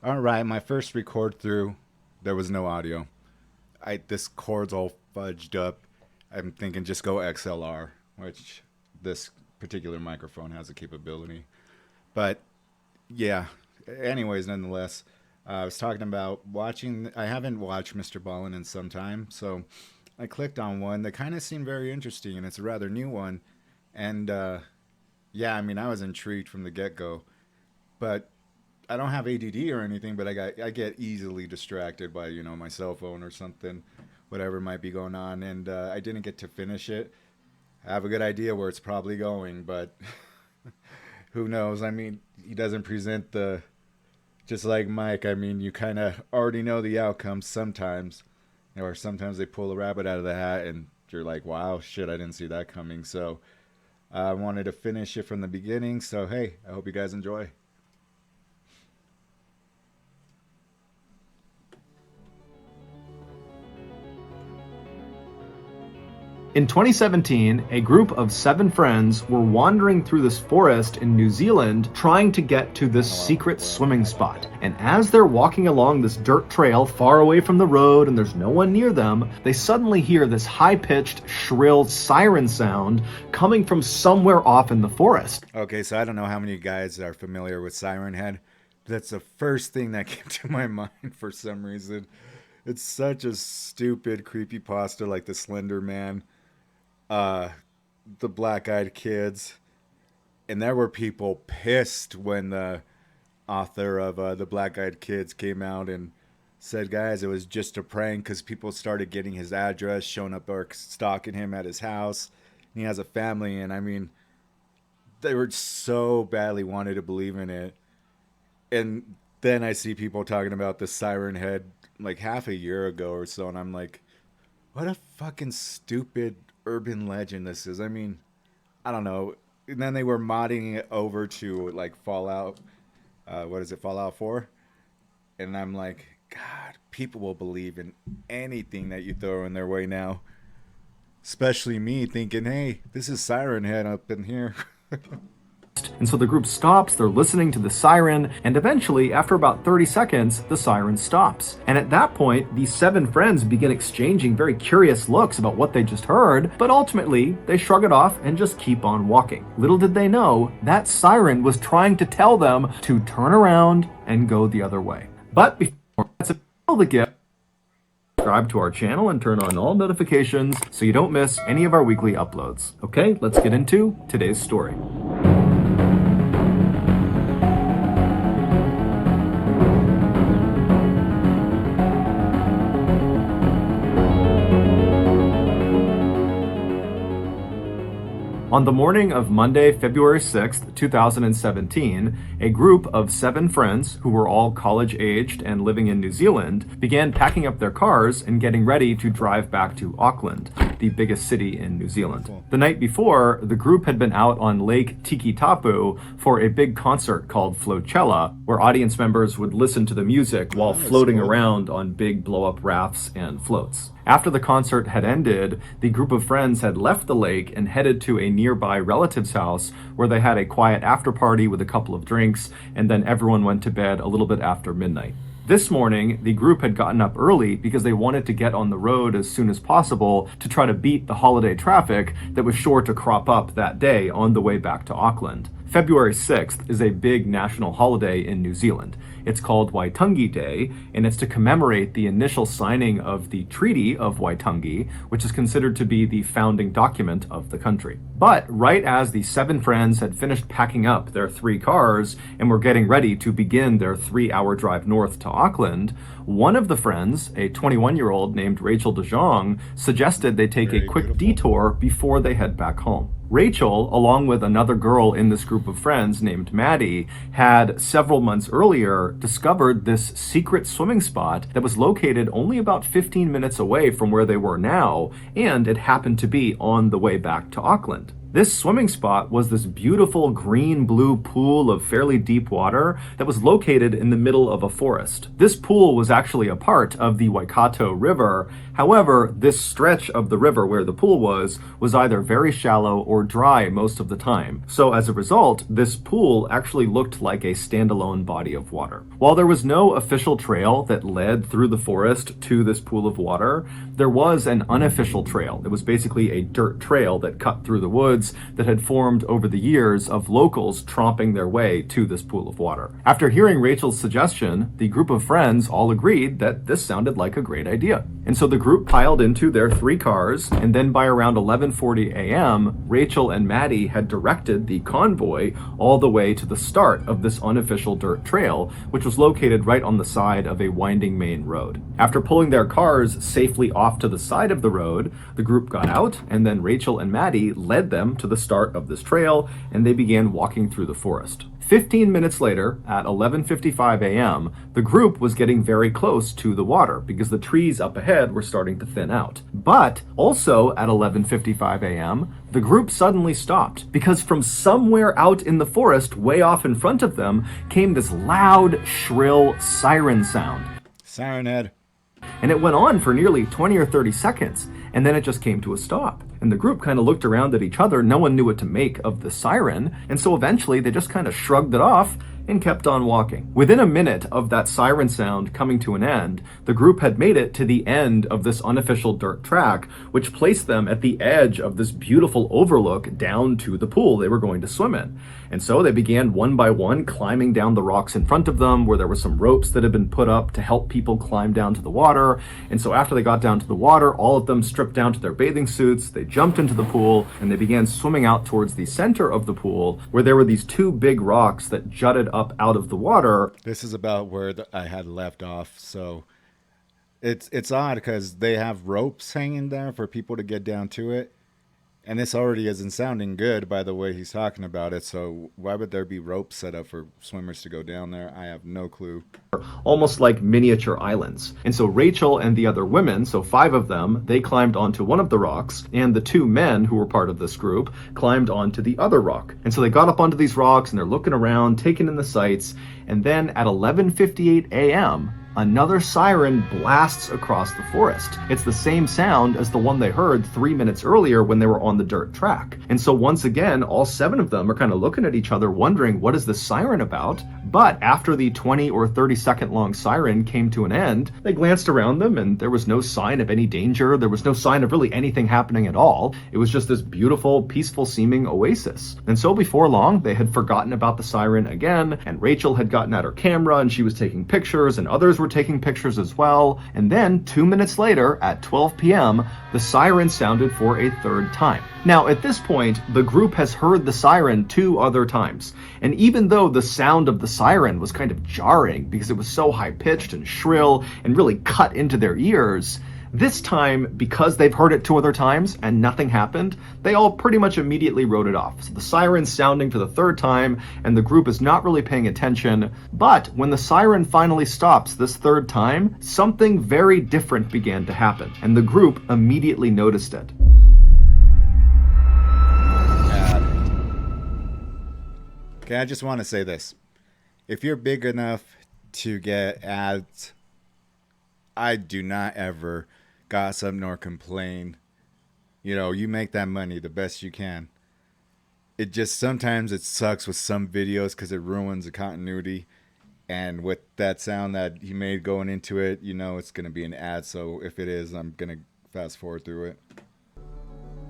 All right, my first record through, there was no audio. This cord's all fudged up. I'm thinking just go XLR, which this particular microphone has a capability. But yeah, anyways, nonetheless, I was talking about watching. I haven't watched Mr. Ballin in some time, so I clicked on one that kind of seemed very interesting, and it's a rather new one. And yeah, I mean, I was intrigued from the get go, but I don't have ADD or anything, but I get easily distracted by my cell phone or something, whatever might be going on, and I didn't get to finish it. I have a good idea where it's probably going, but who knows? I mean, he doesn't present the just like Mike. I mean, you kind of already know the outcome sometimes, or sometimes they pull a rabbit out of the hat, and you're like, wow, shit, I didn't see that coming. So I wanted to finish it from the beginning. So hey, I hope you guys enjoy. In 2017, a group of 7 friends were wandering through this forest in New Zealand trying to get to this secret swimming spot. And as they're walking along this dirt trail far away from the road and there's no one near them, they suddenly hear this high-pitched, shrill siren sound coming from somewhere off in the forest. Okay, so I don't know how many guys are familiar with Siren Head. That's the first thing that came to my mind for some reason. It's such a stupid creepypasta like the Slender Man, uh, the Black Eyed Kids, and there were people pissed when the author of the Black Eyed Kids came out and said, guys, it was just a prank because people started getting his address, showing up or stalking him at his house. And he has a family, and I mean, they were so badly wanted to believe in it. And then I see people talking about the Siren Head like half a year ago or so, and I'm like, what a fucking stupid urban legend this is. I mean, I don't know. And then they were modding it over to like Fallout, what is it, Fallout 4? And I'm like, God, people will believe in anything that you throw in their way now. Especially me thinking, hey, this is Siren Head up in here. And so the group stops, they're listening to the siren, and eventually, after about 30 seconds, the siren stops. And at that point, these 7 friends begin exchanging very curious looks about what they just heard, but ultimately, they shrug it off and just keep on walking. Little did they know, that siren was trying to tell them to turn around and go the other way. But before that's the gift, subscribe to our channel and turn on all notifications so you don't miss any of our weekly uploads. Okay, let's get into today's story. On the morning of Monday, February 6th, 2017, a group of 7 friends who were all college-aged and living in New Zealand began packing up their cars and getting ready to drive back to Auckland, the biggest city in New Zealand. The night before, the group had been out on Lake Tikitapu for a big concert called Flocella, where audience members would listen to the music while floating around on big blow-up rafts and floats. After the concert had ended, the group of friends had left the lake and headed to a nearby relative's house where they had a quiet after party with a couple of drinks, and then everyone went to bed a little bit after midnight. This morning, the group had gotten up early because they wanted to get on the road as soon as possible to try to beat the holiday traffic that was sure to crop up that day on the way back to Auckland. February 6th is a big national holiday in New Zealand. It's called Waitangi Day, and it's to commemorate the initial signing of the Treaty of Waitangi, which is considered to be the founding document of the country. But right as the 7 friends had finished packing up their 3 cars and were getting ready to begin their 3-hour drive north to Auckland, one of the friends, a 21-year-old named Rachel De Jong, suggested they take a quick detour before they head back home. Rachel, along with another girl in this group of friends named Maddie, had several months earlier discovered this secret swimming spot that was located only about 15 minutes away from where they were now, and it happened to be on the way back to Auckland. This swimming spot was this beautiful green-blue pool of fairly deep water that was located in the middle of a forest. This pool was actually a part of the Waikato River. However, this stretch of the river where the pool was either very shallow or dry most of the time. So as a result, this pool actually looked like a standalone body of water. While there was no official trail that led through the forest to this pool of water, there was an unofficial trail. It was basically a dirt trail that cut through the woods that had formed over the years of locals tromping their way to this pool of water. After hearing Rachel's suggestion, the group of friends all agreed that this sounded like a great idea. And so the group piled into their 3 cars, and then by around 11:40 a.m., Rachel and Maddie had directed the convoy all the way to the start of this unofficial dirt trail, which was located right on the side of a winding main road. After pulling their cars safely off to the side of the road, the group got out, and then Rachel and Maddie led them to the start of this trail, and they began walking through the forest. 15 minutes later, at 11:55 a.m., the group was getting very close to the water because the trees up ahead were starting to thin out. But also at 11:55 a.m., the group suddenly stopped because from somewhere out in the forest, way off in front of them, came this loud, shrill siren sound. Siren head. And it went on for nearly 20 or 30 seconds, and then it just came to a stop. And the group kind of looked around at each other. No one knew what to make of the siren, and so eventually they just kind of shrugged it off and kept on walking. Within a minute of that siren sound coming to an end, the group had made it to the end of this unofficial dirt track, which placed them at the edge of this beautiful overlook down to the pool they were going to swim in. And so they began one by one climbing down the rocks in front of them, where there were some ropes that had been put up to help people climb down to the water. And so after they got down to the water, all of them stripped down to their bathing suits, they jumped into the pool, and they began swimming out towards the center of the pool, where there were these 2 big rocks that jutted up out of the water. This is about where I had left off. So it's odd because they have ropes hanging there for people to get down to it. And this already isn't sounding good by the way he's talking about it. So why would there be ropes set up for swimmers to go down there? I have no clue. Almost like miniature islands. And so Rachel and the other women, so 5 of them, they climbed onto one of the rocks, and the 2 men who were part of this group climbed onto the other rock. And so they got up onto these rocks and they're looking around, taking in the sights, and then at 11:58 a.m., another siren blasts across the forest. It's the same sound as the one they heard 3 minutes earlier when they were on the dirt track. And so once again, all 7 of them are kind of looking at each other wondering, what is this siren about? But after the 20 or 30 second long siren came to an end, they glanced around them and there was no sign of any danger. There was no sign of really anything happening at all. It was just this beautiful, peaceful seeming oasis. And so before long, they had forgotten about the siren again, and Rachel had gotten out her camera and she was taking pictures, and others were taking pictures as well. And then 2 minutes later, at 12 p.m., the siren sounded for a 3rd time. Now, at this point, the group has heard the siren 2 other times. And even though the sound of the siren was kind of jarring because it was so high-pitched and shrill and really cut into their ears, this time, because they've heard it 2 other times and nothing happened, they all pretty much immediately wrote it off. So the siren's sounding for the 3rd time, and the group is not really paying attention. But when the siren finally stops this 3rd time, something very different began to happen, and the group immediately noticed it. Okay, I just want to say this. If you're big enough to get ads, I do not ever gossip nor complain. You know, you make that money the best you can. It just sometimes it sucks with some videos because it ruins the continuity. And with that sound that he made going into it, you know it's going to be an ad. So if it is, I'm going to fast forward through it.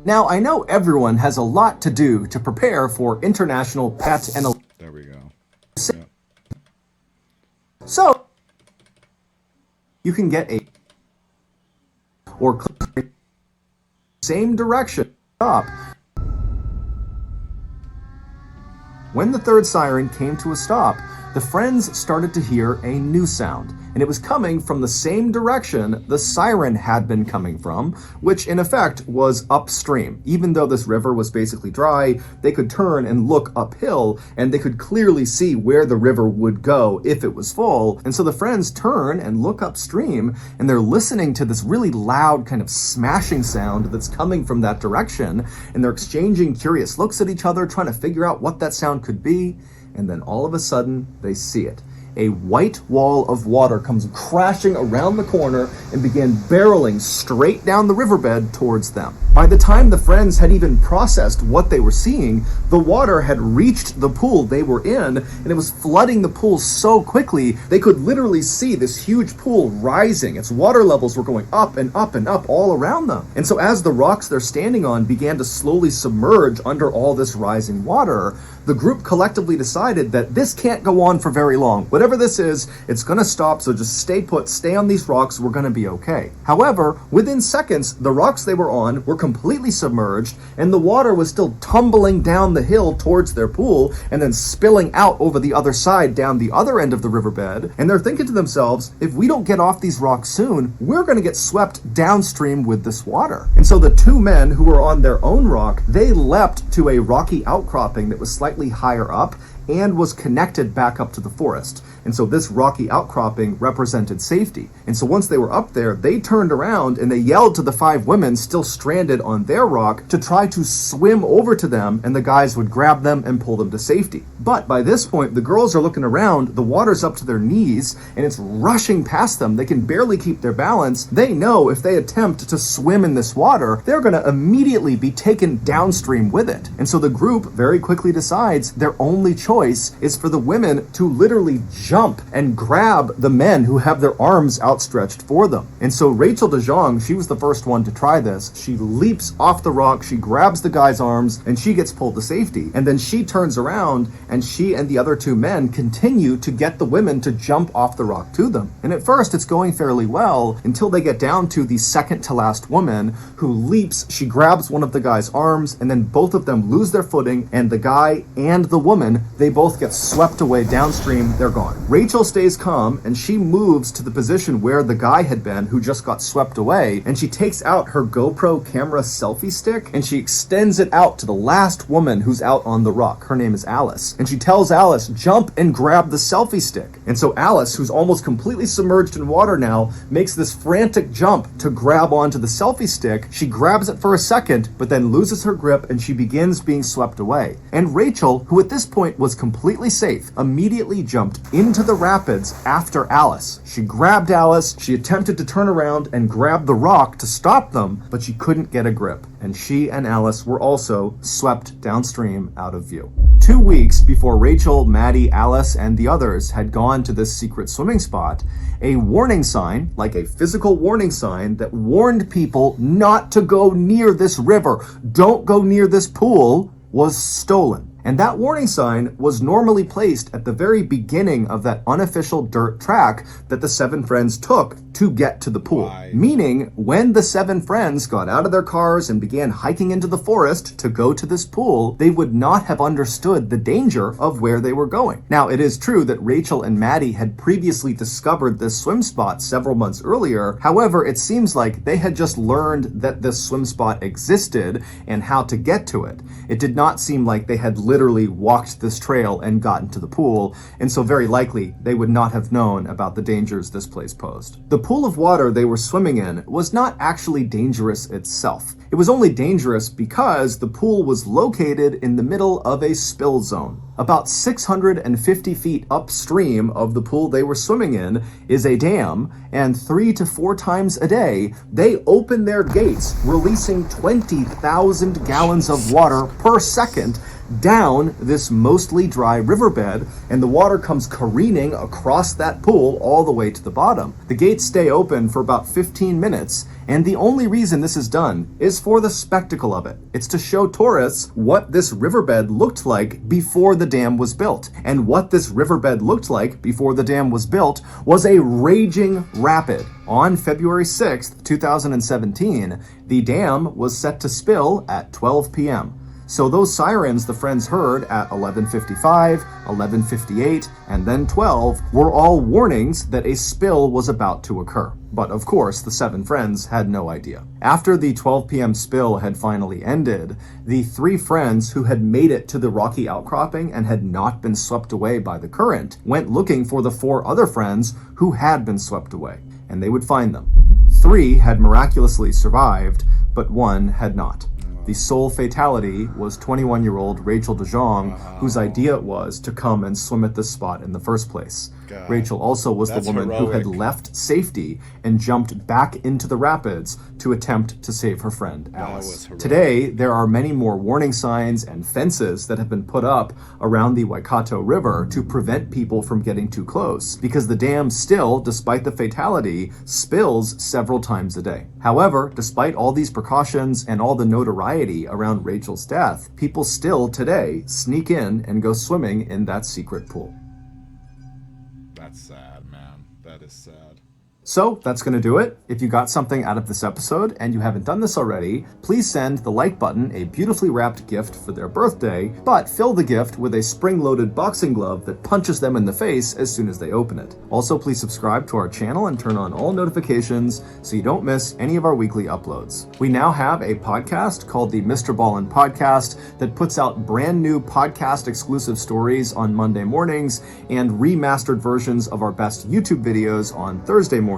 Now, I know everyone has a lot to do to prepare for International Pet and... There we go. Yep. So, you can get a... or click same direction up. When the 3rd siren came to a stop, the friends started to hear a new sound, and it was coming from the same direction the siren had been coming from, which in effect was upstream. Even though this river was basically dry, they could turn and look uphill, and they could clearly see where the river would go if it was full. And so the friends turn and look upstream, and they're listening to this really loud kind of smashing sound that's coming from that direction, and they're exchanging curious looks at each other, trying to figure out what that sound could be. And then all of a sudden, they see it. A white wall of water comes crashing around the corner and began barreling straight down the riverbed towards them. By the time the friends had even processed what they were seeing, the water had reached the pool they were in, and it was flooding the pool so quickly they could literally see this huge pool rising. Its water levels were going up and up and up all around them. And so as the rocks they're standing on began to slowly submerge under all this rising water, the group collectively decided that this can't go on for very long. Whatever this is, it's gonna stop, so just stay put, stay on these rocks, we're gonna be okay. However, within seconds, the rocks they were on were completely submerged, and the water was still tumbling down the hill towards their pool, and then spilling out over the other side down the other end of the riverbed. And they're thinking to themselves, if we don't get off these rocks soon, we're gonna get swept downstream with this water. And so the two men who were on their own rock, they leapt to a rocky outcropping that was slightly higher up and was connected back up to the forest. And so this rocky outcropping represented safety. And so once they were up there, they turned around and they yelled to the 5 women still stranded on their rock to try to swim over to them, and the guys would grab them and pull them to safety. But by this point, the girls are looking around, the water's up to their knees, and it's rushing past them. They can barely keep their balance. They know if they attempt to swim in this water, they're gonna immediately be taken downstream with it. And so the group very quickly decides their only choice is for the women to literally jump and grab the men who have their arms outstretched for them. And so Rachel DeJong, she was the first one to try this. She leaps off the rock, she grabs the guy's arms, and she gets pulled to safety. And then she turns around, and she and the other 2 men continue to get the women to jump off the rock to them. And at first, it's going fairly well until they get down to the second to last woman who leaps. She grabs one of the guy's arms, and then both of them lose their footing, and the guy and the woman, they both get swept away downstream. They're gone. Rachel stays calm, and she moves to the position where the guy had been who just got swept away, and she takes out her GoPro camera selfie stick, and she extends it out to the last woman who's out on the rock. Her name is Alice. And she tells Alice, jump and grab the selfie stick. And so Alice, who's almost completely submerged in water now, makes this frantic jump to grab onto the selfie stick. She grabs it for a second, but then loses her grip, and she begins being swept away. And Rachel, who at this point was completely safe, immediately jumped into the rapids after Alice. She grabbed Alice, she attempted to turn around and grab the rock to stop them, but she couldn't get a grip, and she and Alice were also swept downstream out of view. 2 weeks before Rachel, Maddie, Alice, and the others had gone to this secret swimming spot, a warning sign, like a physical warning sign that warned people not to go near this river, don't go near this pool, was stolen. And that warning sign was normally placed at the very beginning of that unofficial dirt track that the 7 friends took to get to the pool. Why? Meaning, when the 7 friends got out of their cars and began hiking into the forest to go to this pool, they would not have understood the danger of where they were going. Now, it is true that Rachel and Maddie had previously discovered this swim spot several months earlier. However, it seems like they had just learned that this swim spot existed and how to get to it. It did not seem like they had literally walked this trail and gotten to the pool, and so very likely they would not have known about the dangers this place posed. The pool of water they were swimming in was not actually dangerous itself. It was only dangerous because the pool was located in the middle of a spill zone. About 650 feet upstream of the pool they were swimming in is a dam, and 3 to 4 times a day, they open their gates, releasing 20,000 gallons of water per second down this mostly dry riverbed, and the water comes careening across that pool all the way to the bottom. The gates stay open for about 15 minutes, and the only reason this is done is for the spectacle of it. It's to show tourists what this riverbed looked like before the dam was built. And what this riverbed looked like before the dam was built was a raging rapid. On February 6th, 2017, the dam was set to spill at 12 p.m. So those sirens the friends heard at 11:55, 11:58, and then 12 were all warnings that a spill was about to occur. But of course, the 7 friends had no idea. After the 12 p.m. spill had finally ended, the 3 friends who had made it to the rocky outcropping and had not been swept away by the current went looking for the 4 other friends who had been swept away, and they would find them. 3 had miraculously survived, but 1 had not. The sole fatality was 21-year-old Rachel DeJong, whose idea it was to come and swim at this spot in the first place. God, Rachel also was the woman who had left safety and jumped back into the rapids to attempt to save her friend Alice. Today, there are many more warning signs and fences that have been put up around the Waikato River to prevent people from getting too close, because the dam still, despite the fatality, spills several times a day. However, despite all these precautions and all the notoriety around Rachel's death, people still today sneak in and go swimming in that secret pool. That's sad, man. That is sad. So that's going to do it. If you got something out of this episode and you haven't done this already, please send the like button a beautifully wrapped gift for their birthday, but fill the gift with a spring-loaded boxing glove that punches them in the face as soon as they open it. Also, please subscribe to our channel and turn on all notifications so you don't miss any of our weekly uploads. We now have a podcast called the Mr. Ballin Podcast that puts out brand new podcast exclusive stories on Monday mornings and remastered versions of our best YouTube videos on Thursday mornings.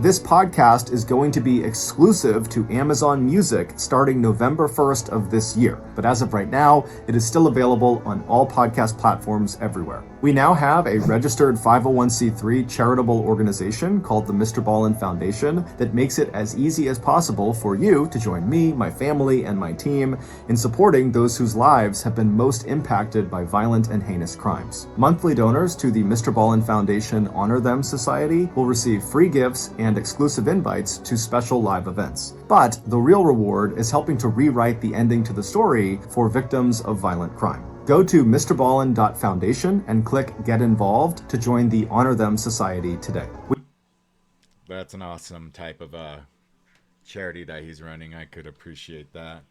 This podcast is going to be exclusive to Amazon Music starting November 1st of this year. But as of right now, it is still available on all podcast platforms everywhere. We now have a registered 501c3 charitable organization called the Mr. Ballin Foundation that makes it as easy as possible for you to join me, my family, and my team in supporting those whose lives have been most impacted by violent and heinous crimes. Monthly donors to the Mr. Ballin Foundation Honor Them Society will receive free gifts and exclusive invites to special live events. But the real reward is helping to rewrite the ending to the story for victims of violent crime. Go to mrballin.foundation and click Get Involved to join the Honor Them Society today. That's an awesome type of charity that he's running. I could appreciate that.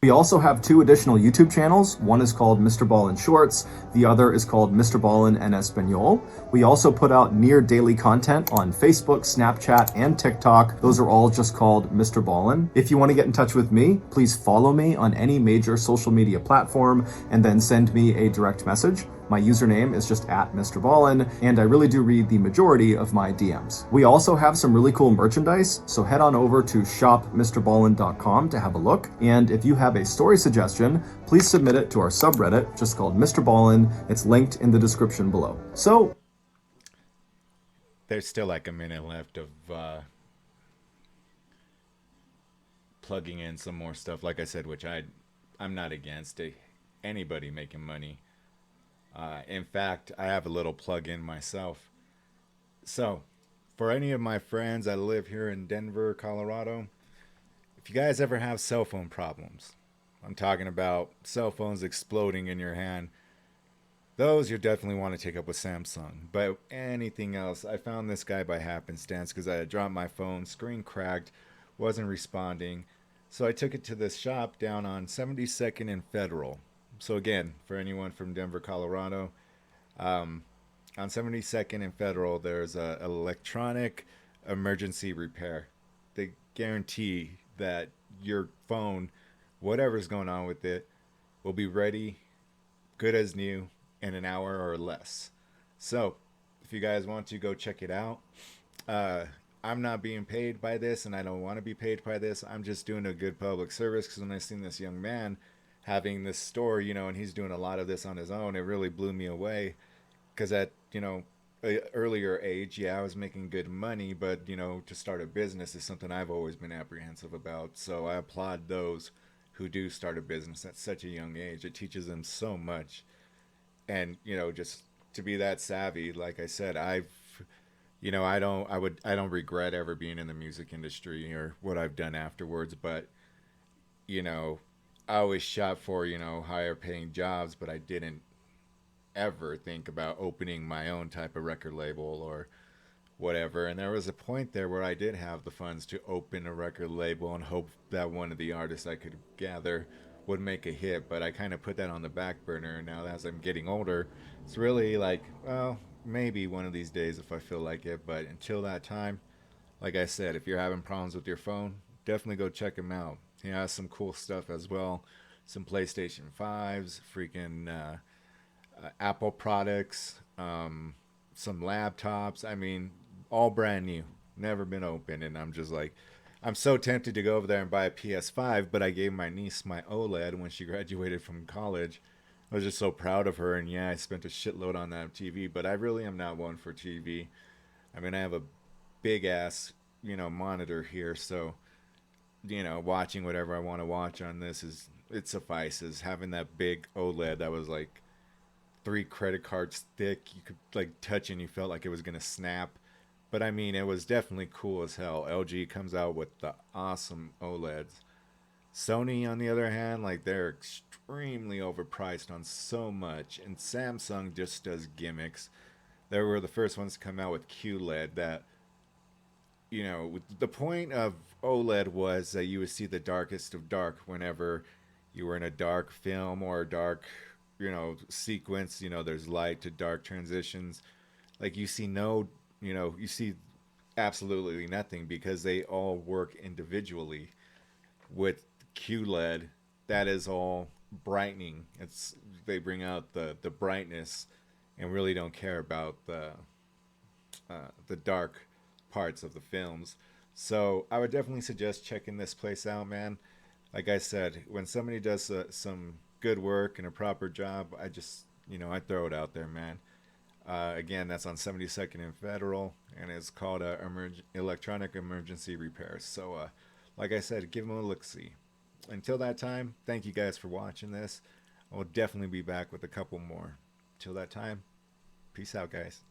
We also have 2 additional YouTube channels. One is called Mr. Ballin Shorts. The other is called Mr. Ballin en Espanol. We also put out near daily content on Facebook, Snapchat, and TikTok. Those are all just called Mr. Ballin. If you want to get in touch with me, please follow me on any major social media platform and then send me a direct message. My username is just @Mr. Ballin, and I really do read the majority of my DMs. We also have some really cool merchandise, so head on over to shopmrballin.com to have a look. And if you have a story suggestion, please submit it to our subreddit, just called Mr. Ballin. It's linked in the description below. So, there's still like a minute left of plugging in some more stuff, like I said, which I'm not against anybody making money. In fact, I have a little plug-in myself. So, for any of my friends that live here in Denver, Colorado, if you guys ever have cell phone problems, I'm talking about cell phones exploding in your hand, those you definitely want to take up with Samsung. But anything else, I found this guy by happenstance because I had dropped my phone, screen cracked, wasn't responding. So I took it to this shop down on 72nd and Federal. So again, for anyone from Denver, Colorado, on 72nd and Federal, there's an electronic emergency repair. They guarantee that your phone, whatever's going on with it, will be ready, good as new, in an hour or less. So if you guys want to go check it out, I'm not being paid by this, and I don't want to be paid by this. I'm just doing a good public service, because when I seen this young man having this store, and he's doing a lot of this on his own, it really blew me away. Because at, a earlier age, yeah, I was making good money, but, to start a business is something I've always been apprehensive about. So I applaud those who do start a business at such a young age. It teaches them so much. And, just to be that savvy, like I said, I don't regret ever being in the music industry or what I've done afterwards, but, I always shot for, higher paying jobs, but I didn't ever think about opening my own type of record label or whatever. And there was a point there where I did have the funds to open a record label and hope that one of the artists I could gather would make a hit. But I kind of put that on the back burner. And now as I'm getting older, it's really like, well, maybe one of these days if I feel like it. But until that time, like I said, if you're having problems with your phone, definitely go check him out. He has some cool stuff as well. Some PlayStation 5s, freaking Apple products, some laptops. I mean, all brand new, never been opened. And I'm just like, I'm so tempted to go over there and buy a PS5, but I gave my niece my OLED when she graduated from college. I was just so proud of her, and yeah, I spent a shitload on that TV, but I really am not one for TV. I mean, I have a big ass, monitor here, so watching whatever I want to watch on this is it suffices. Having that big OLED that was like 3 credit cards thick, you could like touch and you felt like it was gonna snap. But I mean, it was definitely cool as hell. LG comes out with the awesome OLEDs. Sony, on the other hand, like they're extremely overpriced on so much, and Samsung just does gimmicks. They were the first ones to come out with QLED that the point of OLED was that you would see the darkest of dark whenever you were in a dark film or a dark, sequence. There's light to dark transitions. Like you see absolutely nothing because they all work individually. With QLED, that is all brightening. They bring out the brightness and really don't care about the dark parts of the films. So I would definitely suggest checking this place out, man. Like I said, when somebody does some good work and a proper job, I just, I throw it out there, man. Again, that's on 72nd and Federal, and it's called Electronic Emergency Repairs. So, like I said, give them a look see. Until that time, thank you guys for watching this. I will definitely be back with a couple more. Till that time, peace out, guys.